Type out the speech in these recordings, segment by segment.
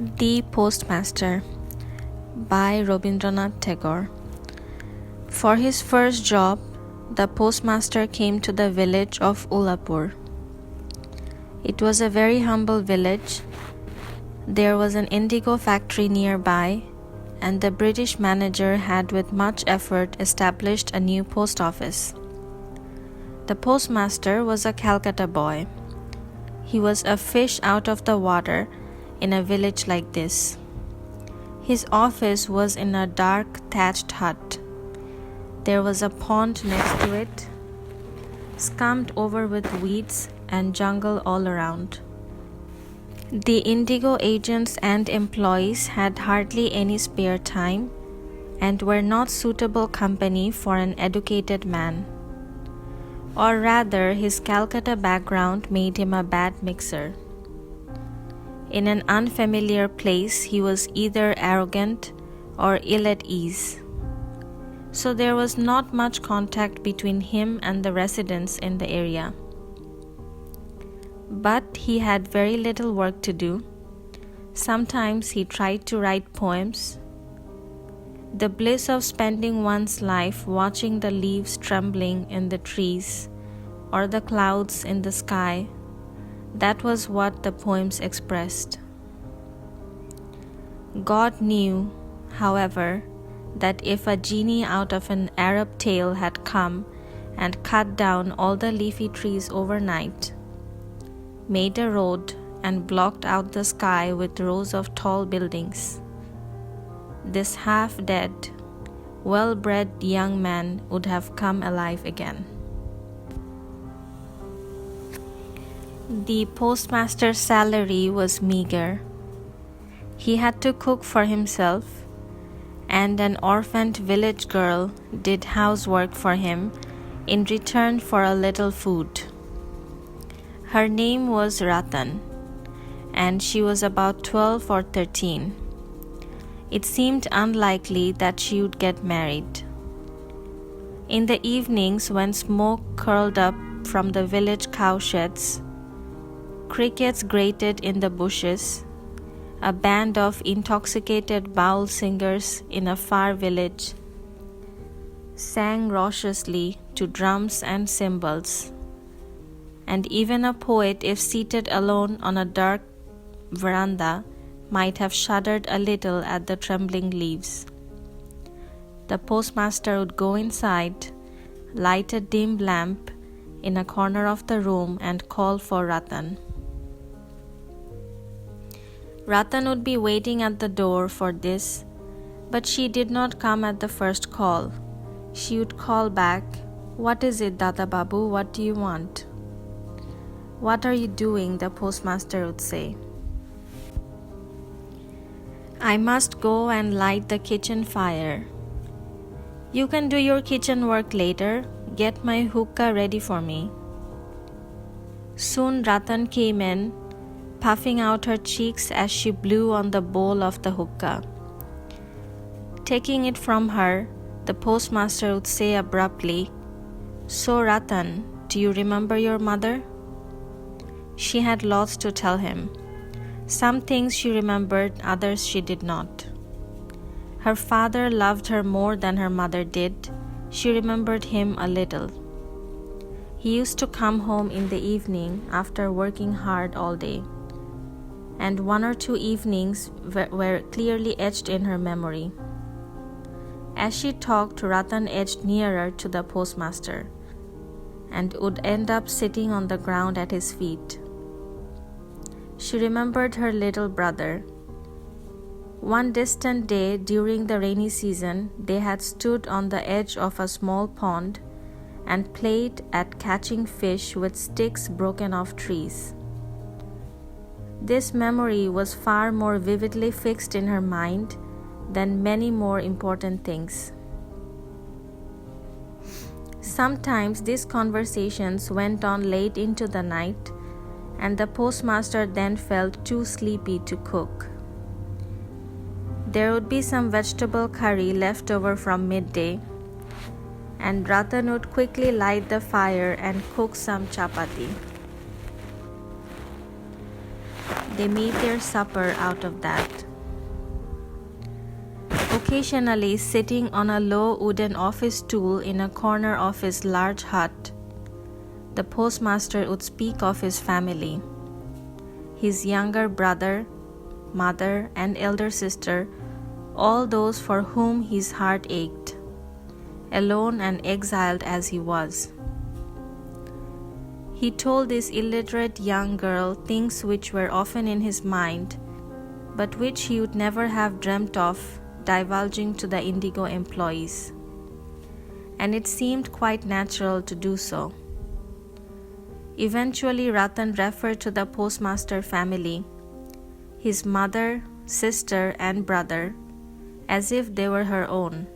The Postmaster by Rabindranath Tagore. For his first job, the postmaster came to the village of Ullapur. It was a very humble village. There was an indigo factory nearby, and the British manager had with much effort established a new post office. The postmaster was a Calcutta boy. He was a fish out of the water in a village like this. His office was in a dark thatched hut. There was a pond next to it, scummed over with weeds and jungle all around. The indigo agents and employees had hardly any spare time and were not suitable company for an educated man. Or rather, his Calcutta background made him a bad mixer. In an unfamiliar place, he was either arrogant or ill at ease. So there was not much contact between him and the residents in the area. But he had very little work to do. Sometimes he tried to write poems. The bliss of spending one's life watching the leaves trembling in the trees or the clouds in the sky, that was what the poems expressed. God knew, however, that if a genie out of an Arab tale had come and cut down all the leafy trees overnight, made a road and blocked out the sky with rows of tall buildings, this half-dead, well-bred young man would have come alive again. The postmaster's salary was meager. He had to cook for himself, and an orphaned village girl did housework for him in return for a little food. Her name was Ratan, and she was about 12 or 13. It seemed unlikely that she would get married. In the evenings, when smoke curled up from the village cowsheds, crickets grated in the bushes, a band of intoxicated baul singers in a far village sang raucously to drums and cymbals, and even a poet, if seated alone on a dark veranda, might have shuddered a little at the trembling leaves. The postmaster would go inside, light a dim lamp in a corner of the room, and call for Ratan. Ratan would be waiting at the door for this, but she did not come at the first call. She would call back, "What is it, Dada Babu? What do you want?" "What are you doing?" the postmaster would say. "I must go and light the kitchen fire." "You can do your kitchen work later. Get my hookah ready for me." Soon Ratan came in, puffing out her cheeks as she blew on the bowl of the hookah. Taking it from her, the postmaster would say abruptly, "So Ratan, do you remember your mother?" She had lots to tell him. Some things she remembered, others she did not. Her father loved her more than her mother did. She remembered him a little. He used to come home in the evening after working hard all day, and one or two evenings were clearly etched in her memory. As she talked, Ratan edged nearer to the postmaster and would end up sitting on the ground at his feet. She remembered her little brother. One distant day during the rainy season, they had stood on the edge of a small pond and played at catching fish with sticks broken off trees. This memory was far more vividly fixed in her mind than many more important things. Sometimes these conversations went on late into the night, and the postmaster then felt too sleepy to cook. There would be some vegetable curry left over from midday, and Ratan would quickly light the fire and cook some chapati. They made their supper out of that. Occasionally, sitting on a low wooden office stool in a corner of his large hut, the postmaster would speak of his family, his younger brother, mother, and elder sister, all those for whom his heart ached, alone and exiled as he was. He told this illiterate young girl things which were often in his mind, but which he would never have dreamt of divulging to the Indigo employees, and it seemed quite natural to do so. Eventually, Ratan referred to the postmaster family, his mother, sister, and brother, as if they were her own.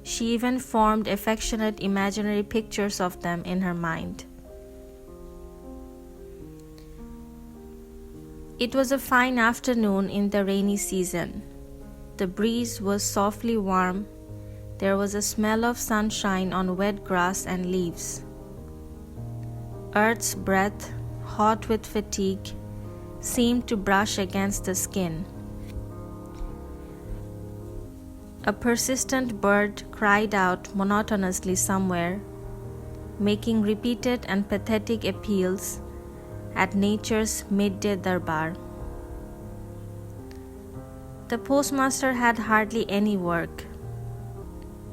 She even formed affectionate imaginary pictures of them in her mind. It was a fine afternoon in the rainy season. The breeze was softly warm. There was a smell of sunshine on wet grass and leaves. Earth's breath, hot with fatigue, seemed to brush against the skin. A persistent bird cried out monotonously somewhere, making repeated and pathetic appeals at nature's midday darbar. The postmaster had hardly any work.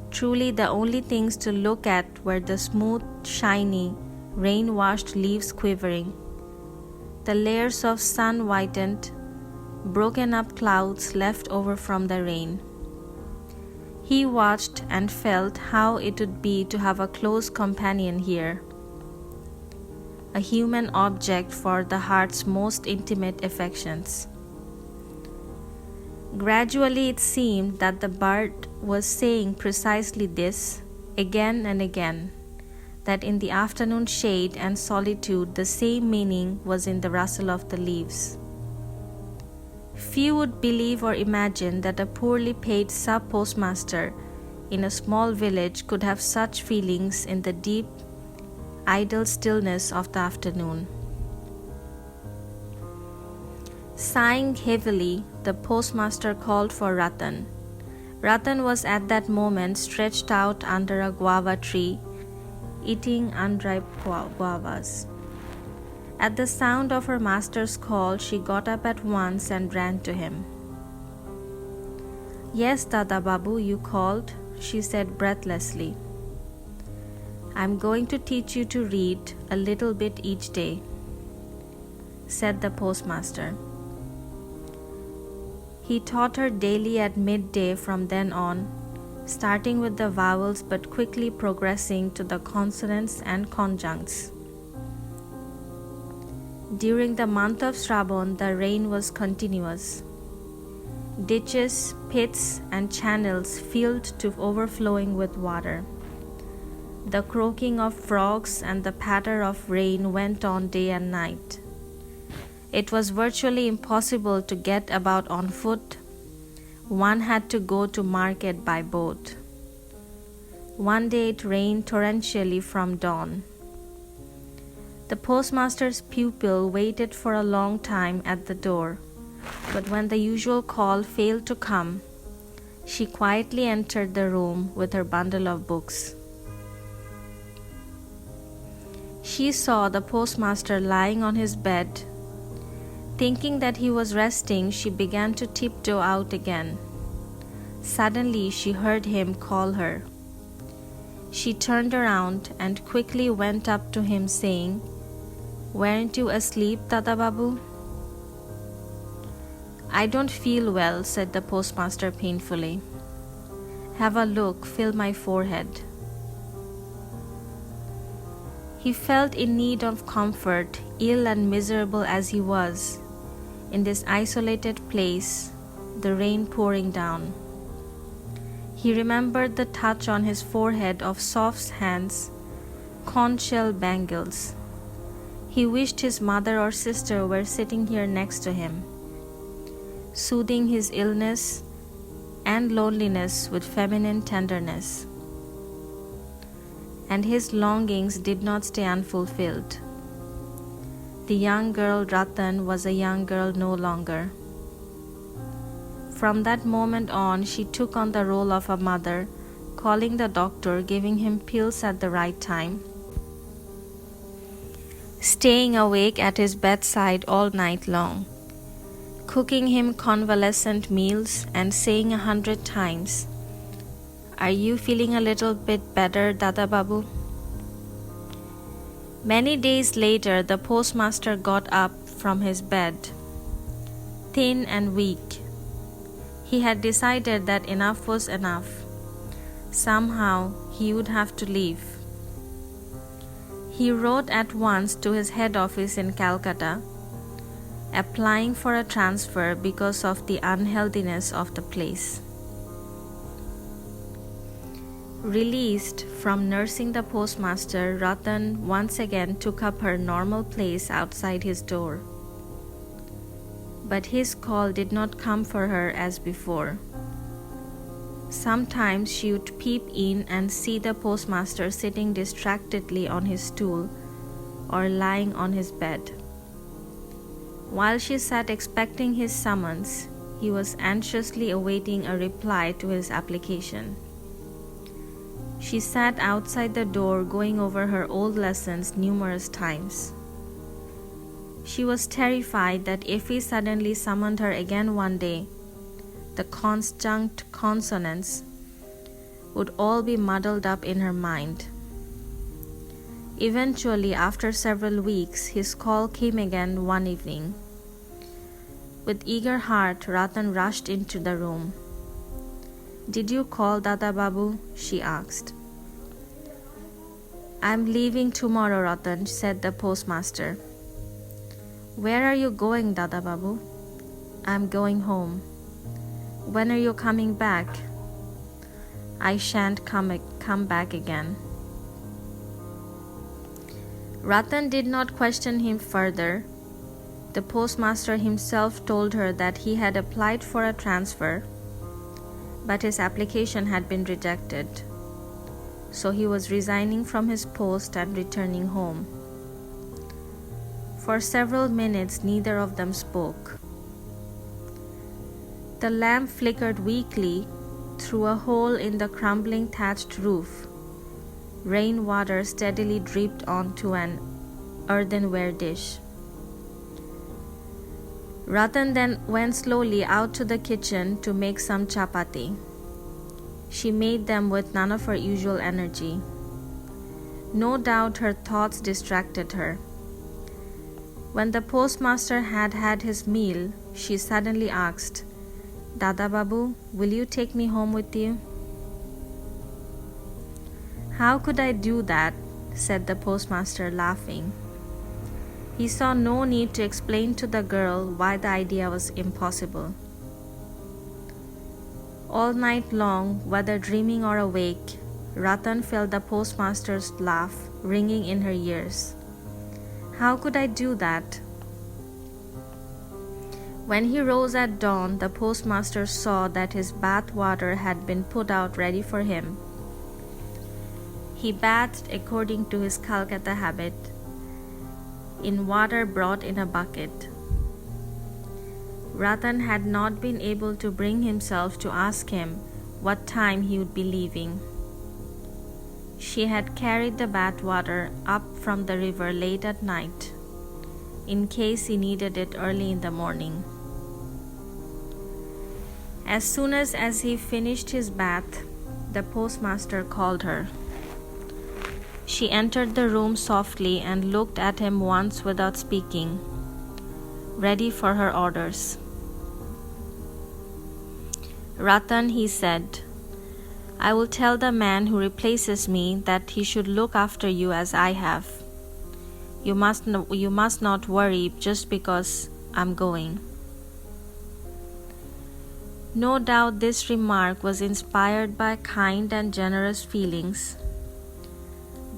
Truly, the only things to look at were the smooth, shiny, rain-washed leaves quivering, the layers of sun-whitened, broken-up clouds left over from the rain. He watched and felt how it would be to have a close companion here, a human object for the heart's most intimate affections. Gradually it seemed that the bird was saying precisely this again and again, that in the afternoon shade and solitude the same meaning was in the rustle of the leaves. Few would believe or imagine that a poorly paid sub-postmaster in a small village could have such feelings in the deep, idle stillness of the afternoon. Sighing heavily, the postmaster called for Ratan. Ratan was at that moment stretched out under a guava tree, eating unripe guavas. At the sound of her master's call, she got up at once and ran to him. "Yes, Dada Babu, you called," she said breathlessly. "I'm going to teach you to read a little bit each day," said the postmaster. He taught her daily at midday from then on, starting with the vowels but quickly progressing to the consonants and conjuncts. During the month of Shravan, the rain was continuous. Ditches, pits, and channels filled to overflowing with water. The croaking of frogs and the patter of rain went on day and night. It was virtually impossible to get about on foot. One had to go to market by boat. One day it rained torrentially from dawn. The postmaster's pupil waited for a long time at the door, but when the usual call failed to come, she quietly entered the room with her bundle of books. She saw the postmaster lying on his bed. Thinking that he was resting, she began to tiptoe out again. Suddenly, she heard him call her. She turned around and quickly went up to him, saying, "Weren't you asleep, Dada Babu?" "I don't feel well," said the postmaster painfully. "Have a look, feel my forehead." He felt in need of comfort, ill and miserable as he was, in this isolated place, the rain pouring down. He remembered the touch on his forehead of soft hands, conch shell bangles. He wished his mother or sister were sitting here next to him, soothing his illness and loneliness with feminine tenderness. And his longings did not stay unfulfilled. The young girl Ratan was a young girl no longer. From that moment on, she took on the role of a mother, calling the doctor, giving him pills at the right time, staying awake at his bedside all night long, cooking him convalescent meals and saying 100 times, "Are you feeling a little bit better, Dada Babu?" Many days later, the postmaster got up from his bed, thin and weak. He had decided that enough was enough. Somehow, he would have to leave. He wrote at once to his head office in Calcutta, applying for a transfer because of the unhealthiness of the place. Released from nursing the postmaster, Ratan once again took up her normal place outside his door. But his call did not come for her as before. Sometimes she would peep in and see the postmaster sitting distractedly on his stool or lying on his bed. While she sat expecting his summons, he was anxiously awaiting a reply to his application. She sat outside the door going over her old lessons numerous times. She was terrified that if he suddenly summoned her again one day, the conjunct consonants would all be muddled up in her mind. Eventually, after several weeks, his call came again one evening. With eager heart, Ratan rushed into the room. "Did you call, Dada Babu?" she asked. "I'm leaving tomorrow, Ratan," said the postmaster. "Where are you going, Dada Babu?" "I'm going home." "When are you coming back?" "I shan't come back again." Ratan did not question him further. The postmaster himself told her that he had applied for a transfer, but his application had been rejected, so he was resigning from his post and returning home. For several minutes, neither of them spoke. The lamp flickered weakly through a hole in the crumbling thatched roof. Rainwater steadily dripped onto an earthenware dish. Ratan then went slowly out to the kitchen to make some chapati. She made them with none of her usual energy. No doubt her thoughts distracted her. When the postmaster had had his meal, she suddenly asked, "Dada Babu, will you take me home with you?" "How could I do that?" said the postmaster, laughing. He saw no need to explain to the girl why the idea was impossible. All night long, whether dreaming or awake, Ratan felt the postmaster's laugh ringing in her ears. How could I do that? When he rose at dawn, the postmaster saw that his bath water had been put out ready for him. He bathed according to his Calcutta habit, in water brought in a bucket. Ratan had not been able to bring himself to ask him what time he would be leaving. She had carried the bath water up from the river late at night, in case he needed it early in the morning. As soon as he finished his bath, the postmaster called her. She entered the room softly and looked at him once without speaking, ready for her orders. "Ratan," he said, "I will tell the man who replaces me that he should look after you as I have. You must not worry just because I'm going." No doubt this remark was inspired by kind and generous feelings,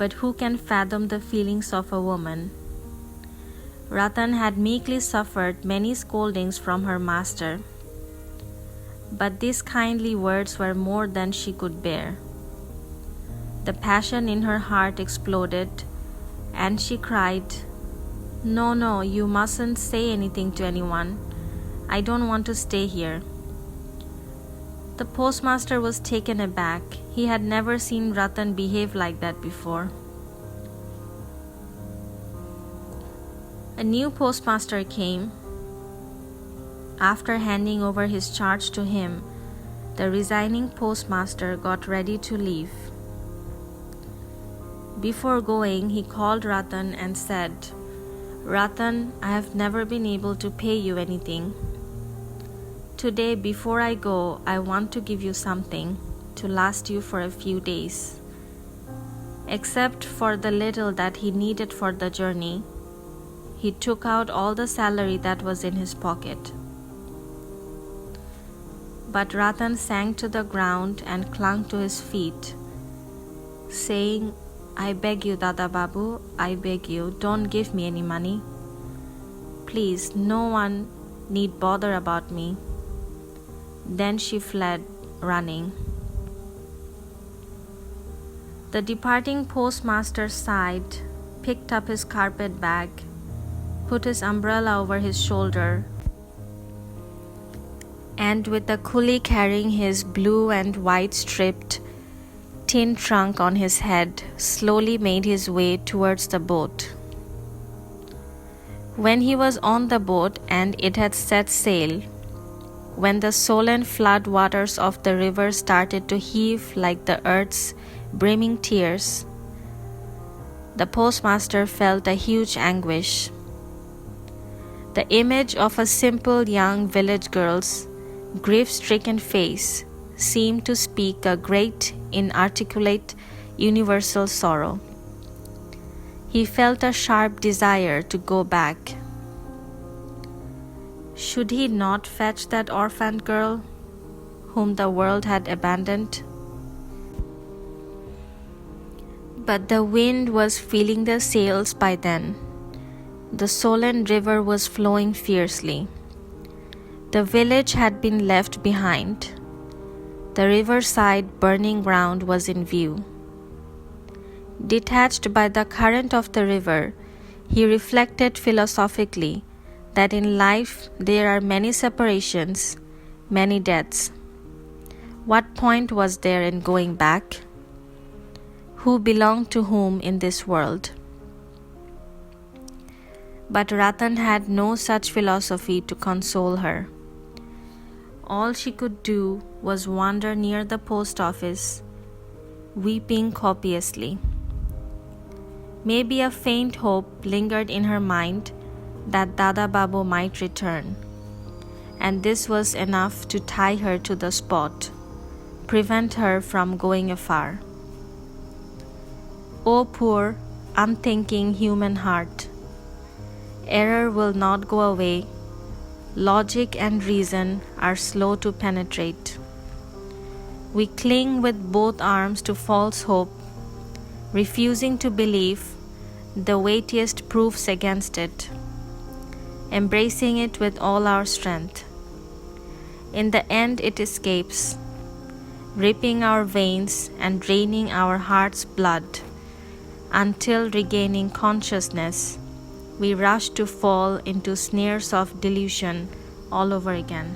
but who can fathom the feelings of a woman? Ratan had meekly suffered many scoldings from her master, but these kindly words were more than she could bear. The passion in her heart exploded, and she cried, No, you mustn't say anything to anyone. I don't want to stay here." The postmaster was taken aback. He had never seen Ratan behave like that before. A new postmaster came. After handing over his charge to him, the resigning postmaster got ready to leave. Before going, he called Ratan and said, "Ratan, I have never been able to pay you anything. Today, before I go, I want to give you something to last you for a few days." Except for the little that he needed for the journey, he took out all the salary that was in his pocket. But Ratan sank to the ground and clung to his feet, saying, "I beg you, Dada Babu, I beg you, don't give me any money. Please, no one need bother about me." Then she fled, running. The departing postmaster sighed, picked up his carpet bag, put his umbrella over his shoulder, and with the coolie carrying his blue and white striped tin trunk on his head, slowly made his way towards the boat. When he was on the boat and it had set sail, when the sullen flood waters of the river started to heave like the earth's brimming tears, the postmaster felt a huge anguish. The image of a simple young village girl's grief-stricken face seemed to speak a great, inarticulate, universal sorrow. He felt a sharp desire to go back. Should he not fetch that orphaned girl whom the world had abandoned? But the wind was filling the sails by then. The sullen river was flowing fiercely. The village had been left behind. The riverside burning ground was in view. Detached by the current of the river, he reflected philosophically that in life there are many separations, many deaths. What point was there in going back? Who belonged to whom in this world? But Ratan had no such philosophy to console her. All she could do was wander near the post office, weeping copiously. Maybe a faint hope lingered in her mind that Dada Babu might return, and this was enough to tie her to the spot, prevent her from going afar. O poor, unthinking human heart! Error will not go away. Logic and reason are slow to penetrate. We cling with both arms to false hope, refusing to believe the weightiest proofs against it, embracing it with all our strength. In the end it escapes, ripping our veins and draining our heart's blood, until regaining consciousness, we rush to fall into snares of delusion all over again.